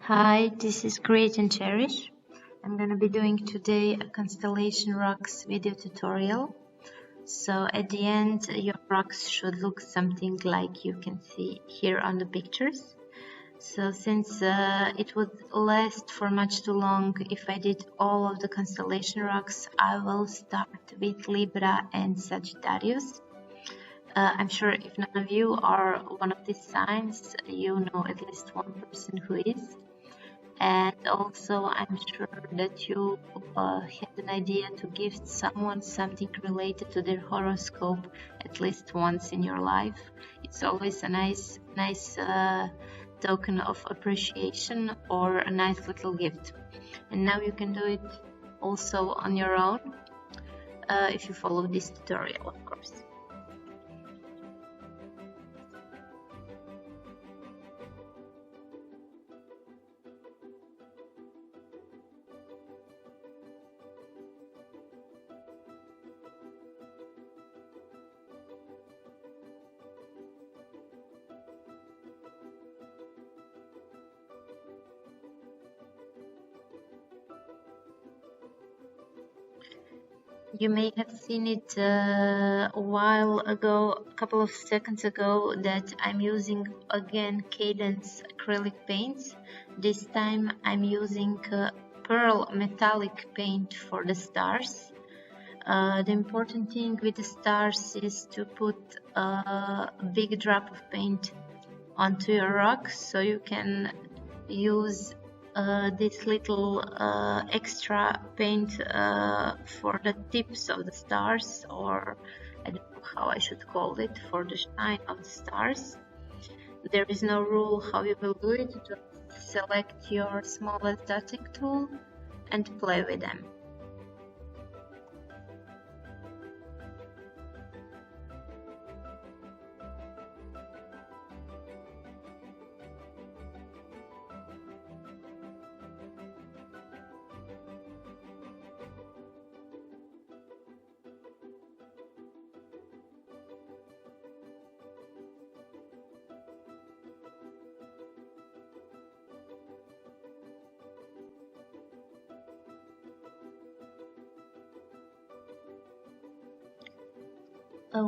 Hi, this is CREATE and CHERISH. I'm going to be doing today a Constellation Rocks video tutorial. So at the end, your rocks should look something like you can see here on the pictures. So since it would last for much too long if I did all of the Constellation Rocks, I will start with Libra and Sagittarius. I'm sure if none of you are one of these signs, you know at least one person who is. And also, I'm sure that you had an idea to gift someone something related to their horoscope at least once in your life. It's always a nice token of appreciation or a nice little gift. And now you can do it also on your own if you follow this tutorial, of course. You may have seen it a while ago, a couple of seconds ago, that I'm using again Cadence acrylic paints. This time I'm using pearl metallic paint for the stars. The important thing with the stars is to put a big drop of paint onto your rock, so you can use this little extra paint for the tips of the stars, or I don't know how I should call it, for the shine of the stars. There is no rule how you will do it, just select your smallest dotting tool and play with them.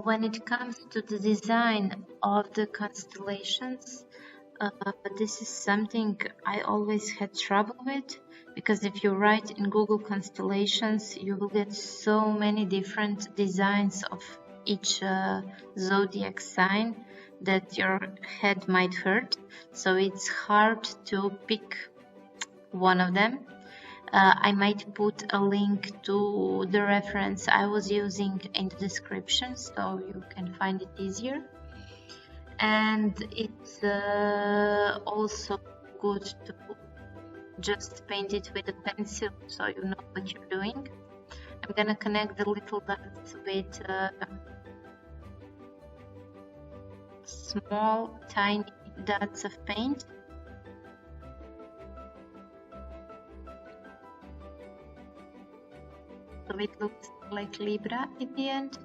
When it comes to the design of the constellations, this is something I always had trouble with, because if you write in Google constellations, you will get so many different designs of each zodiac sign that your head might hurt. So it's hard to pick one of them. I might put a link to the reference I was using in the description, so you can find it easier. And it's also good to just paint it with a pencil, so you know what you're doing. I'm gonna connect the little dots with small, tiny dots of paint. So it looks like Libra at the end.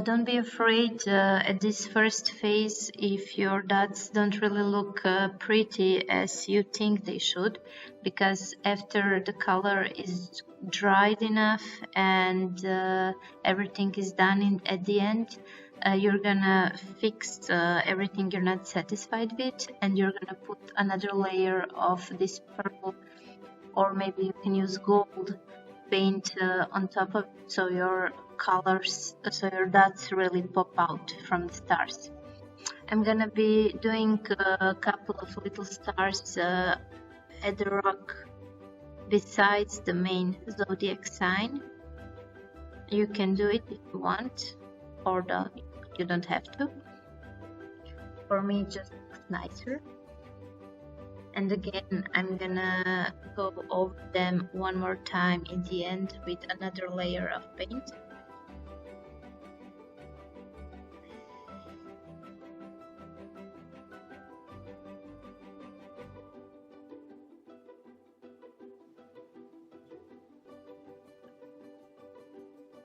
Don't be afraid at this first phase if your dots don't really look pretty as you think they should, because after the color is dried enough and everything is done at the end, you're gonna fix everything you're not satisfied with, and you're gonna put another layer of this purple, or maybe you can use gold paint on top of it, so your colors, so your dots really pop out from the stars. I'm gonna be doing a couple of little stars at the rock besides the main zodiac sign. You can do it if you want, or you don't have to. For me, it just looks nicer. And again, I'm gonna go over them one more time in the end with another layer of paint.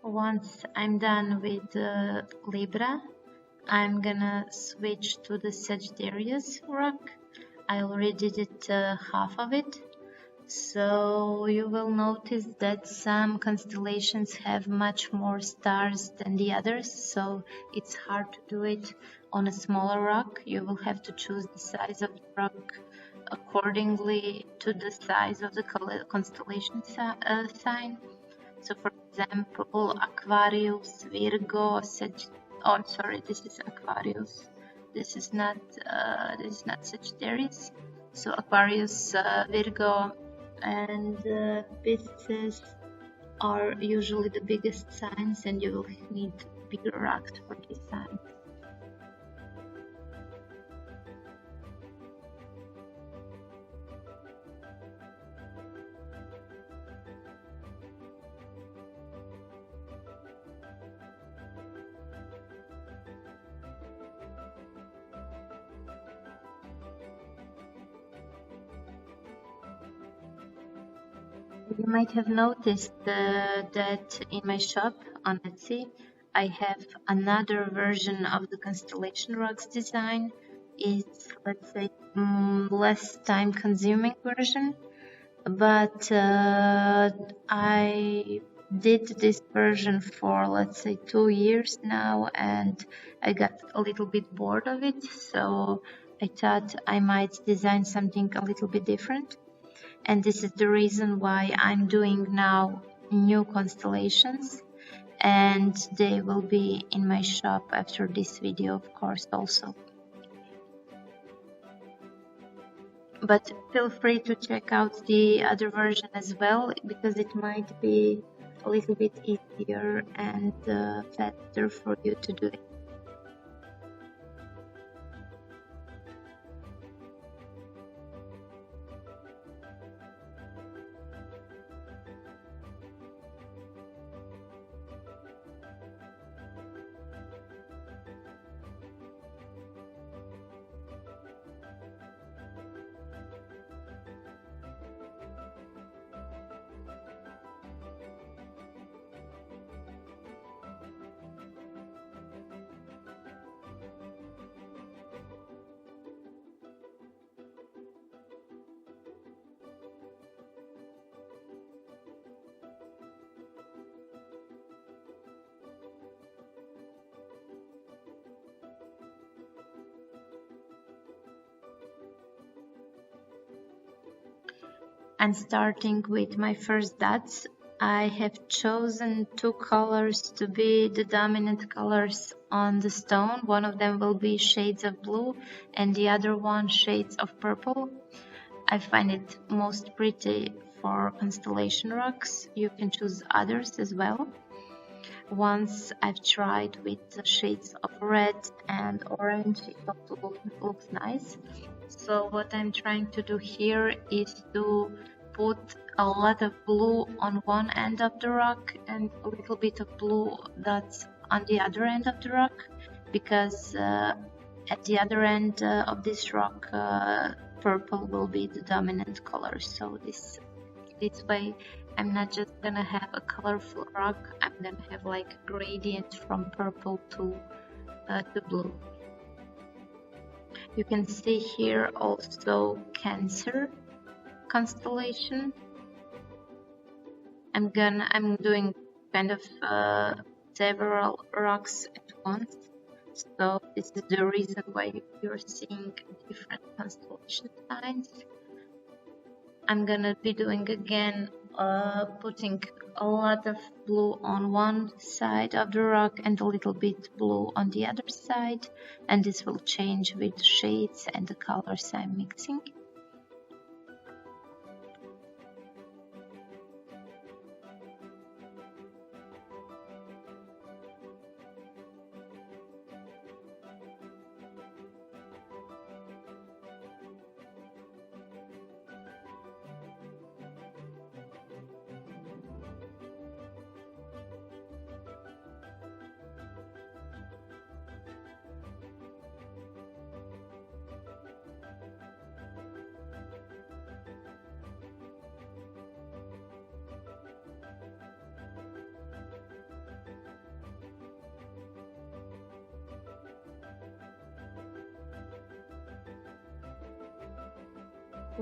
Once I'm done with Libra, I'm gonna switch to the Sagittarius rock. I already did half of it. So you will notice that some constellations have much more stars than the others, so it's hard to do it on a smaller rock. You will have to choose the size of the rock accordingly to the size of the constellation sign. So for example, Aquarius, Virgo, oh, I'm sorry, this is Aquarius. This is not Sagittarius. So Aquarius, Virgo, and Pisces are usually the biggest signs, and you will need bigger rocks for these signs. You might have noticed that in my shop on Etsy, I have another version of the Constellation Rocks design. It's, let's say, less time-consuming version, but I did this version for, let's say, 2 years now, and I got a little bit bored of it, so I thought I might design something a little bit different. And this is the reason why I'm doing now new constellations, and they will be in my shop after this video, of course, also. But feel free to check out the other version as well, because it might be a little bit easier and faster for you to do it. And starting with my first dots, I have chosen 2 colors to be the dominant colors on the stone. One of them will be shades of blue and the other one shades of purple. I find it most pretty for constellation rocks. You can choose others as well. Once I've tried with the shades of red and orange, it also looks nice. So what I'm trying to do here is to put a lot of blue on one end of the rock and a little bit of blue dots on the other end of the rock, because at the other end of this rock, purple will be the dominant color. So this way I'm not just gonna have a colorful rock, I'm gonna have like a gradient from purple to blue. You can see here also Cancer constellation. I'm doing kind of several rocks at once, so this is the reason why you're seeing different constellation signs. I'm gonna be doing again putting a lot of blue on one side of the rock and a little bit blue on the other side, and this will change with the shades and the colors I'm mixing.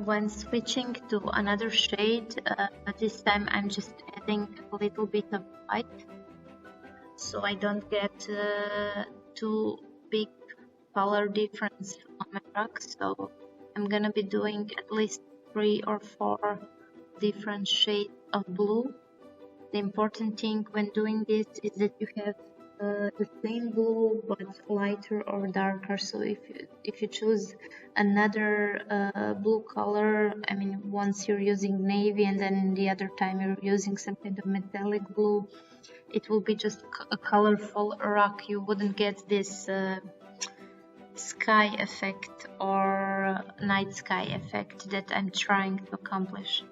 When switching to another shade, this time I'm just adding a little bit of white, so I don't get too big color difference on my rock. So I'm gonna be doing at least 3 or 4 different shades of blue. The important thing when doing this is that you have the same blue but lighter or darker. So if you choose another blue color, I mean, once you're using navy and then the other time you're using some kind of metallic blue, it will be just a colorful rock. You wouldn't get this sky effect or night sky effect that I'm trying to accomplish.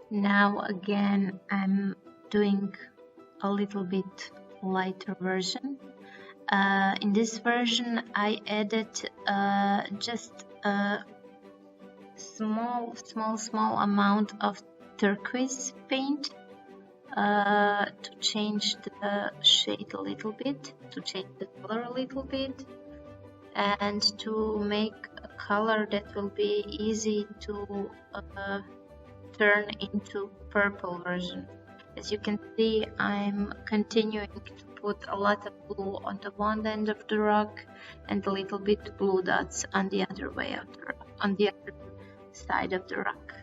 Now again, I'm doing a little bit lighter version. In this version, I added just a small amount of turquoise paint to change the shade a little bit, to change the color a little bit, and to make a color that will be easy to turn into purple version. As you can see, I'm continuing to put a lot of blue on the one end of the rock and a little bit blue dots on the other way of the rock, on the other side of the rock.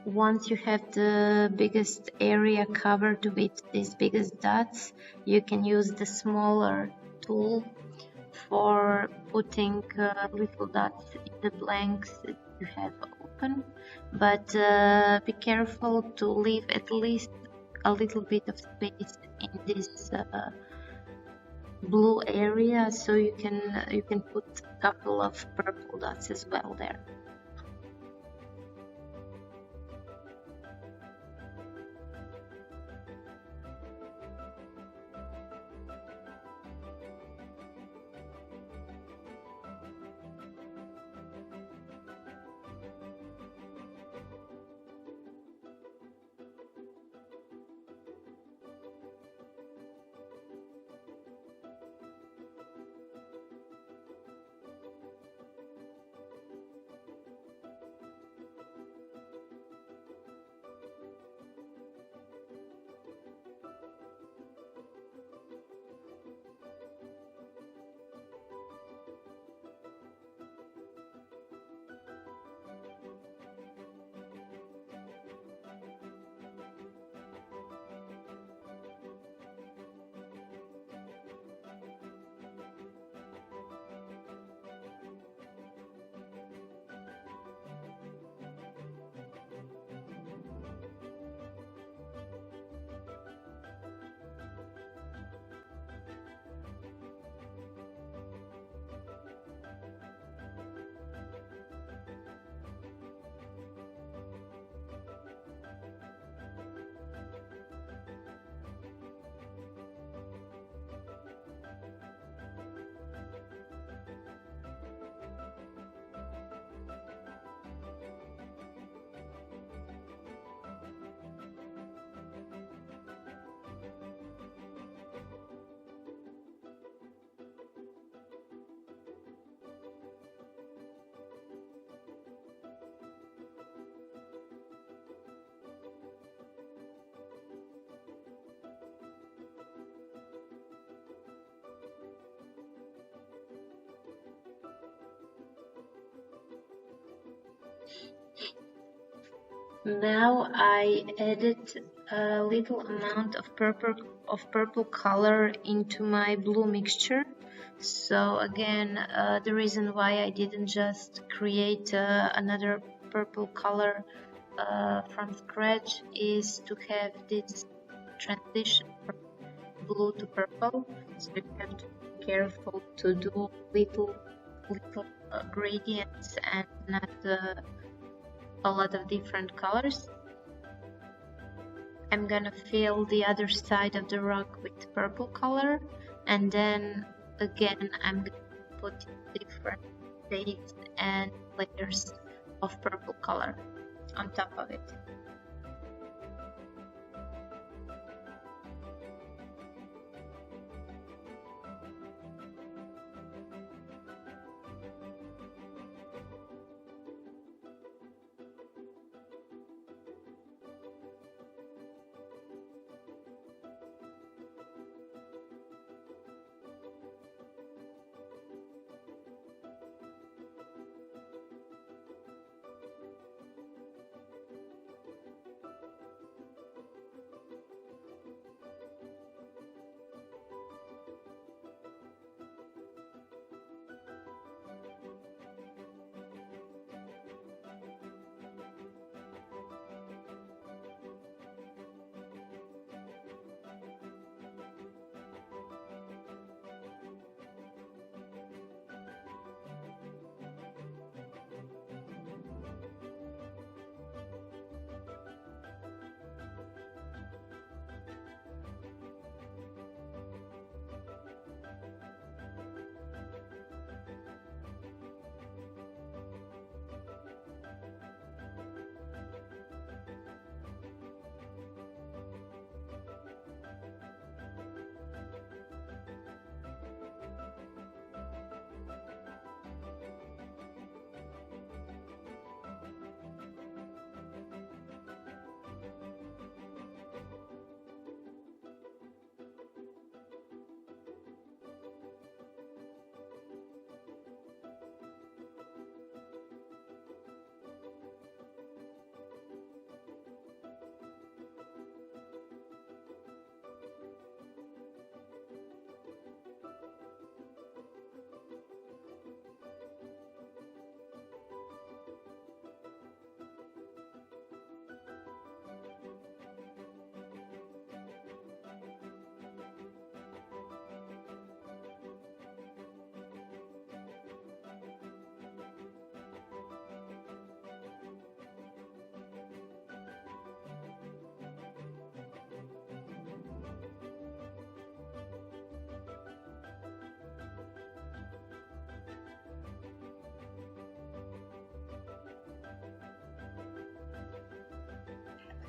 Once you have the biggest area covered with these biggest dots, you can use the smaller tool for putting little dots in the blanks that you have open. But be careful to leave at least a little bit of space in this blue area, so you can put a couple of purple dots as well there. Now I added a little amount of purple color into my blue mixture. So again, the reason why I didn't just create another purple color from scratch is to have this transition from blue to purple. So you have to be careful to do little gradients and not a lot of different colors. I'm gonna fill the other side of the rock with purple color, and then again I'm gonna put different shades and layers of purple color on top of it.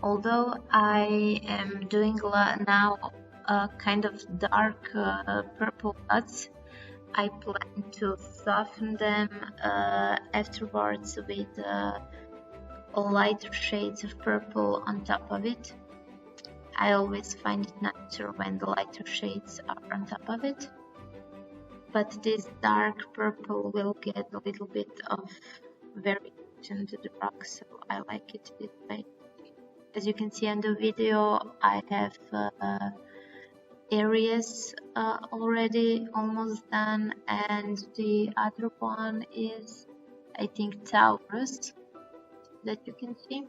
Although I am doing now a kind of dark purple dots, I plan to soften them afterwards with lighter shades of purple on top of it. I always find it nicer when the lighter shades are on top of it. But this dark purple will get a little bit of variation to the rock, so I like it this way. As you can see on the video, I have Aries already almost done, and the other one is, I think, Taurus, that you can see.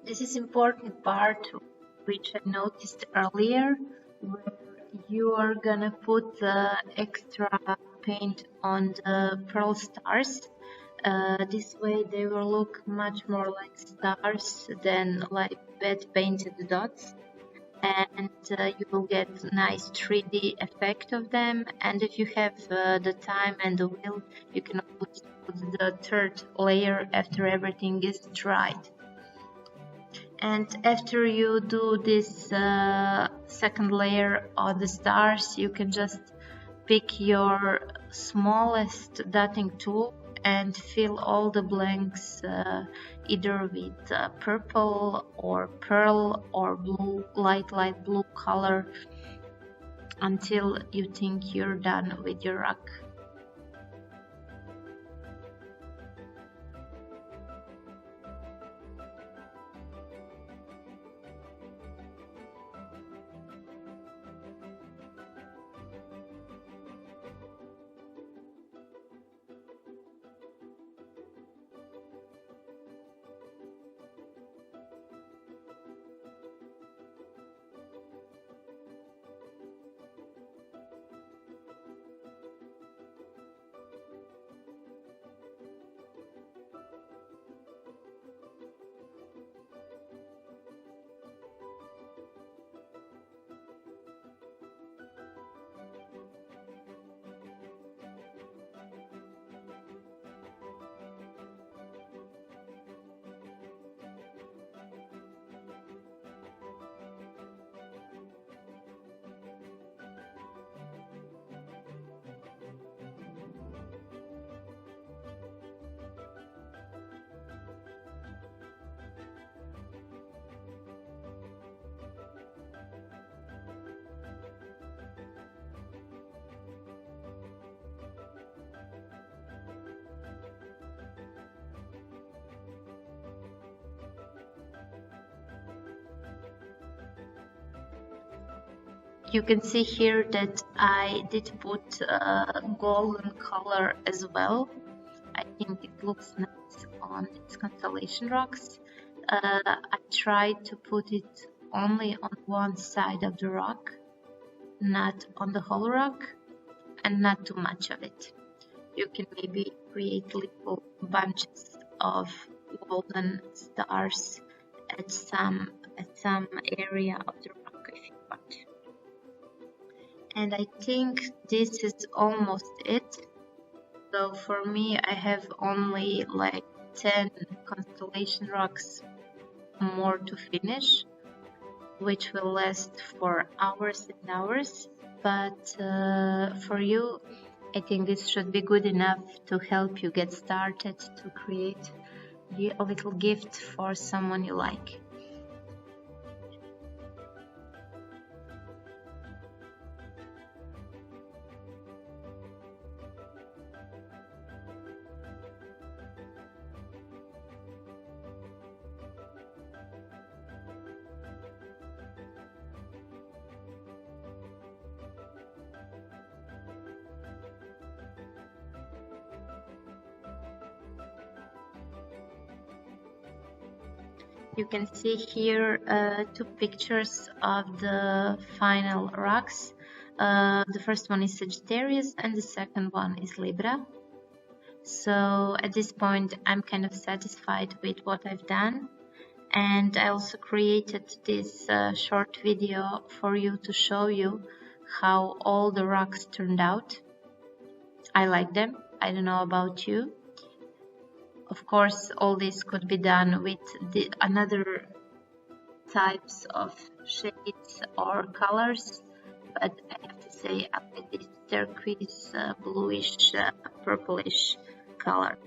This is important part which I noticed earlier, where you are gonna put the extra paint on the pearl stars. This way they will look much more like stars than like wet painted dots, and you will get nice 3D effect of them. And if you have the time and the will, you can always put the third layer after everything is dried. And after you do this second layer on the stars, you can just pick your smallest dotting tool and fill all the blanks either with purple or pearl or blue, light blue color, until you think you're done with your rock. You can see here that I did put golden color as well. I think it looks nice on its Constellation Rocks. I tried to put it only on one side of the rock, not on the whole rock, and not too much of it. You can maybe create little bunches of golden stars at some area of the rock if you want. And I think this is almost it. So for me, I have only like 10 Constellation Rocks more to finish, which will last for hours and hours. But for you, I think this should be good enough to help you get started to create a little gift for someone you like. You can see here two pictures of the final rocks. The first one is Sagittarius and the second one is Libra. So at this point I'm kind of satisfied with what I've done, and I also created this short video for you to show you how all the rocks turned out. I like them. I don't know about you. Of course, all this could be done with another types of shades or colors, but I have to say I like this turquoise, bluish, purplish color.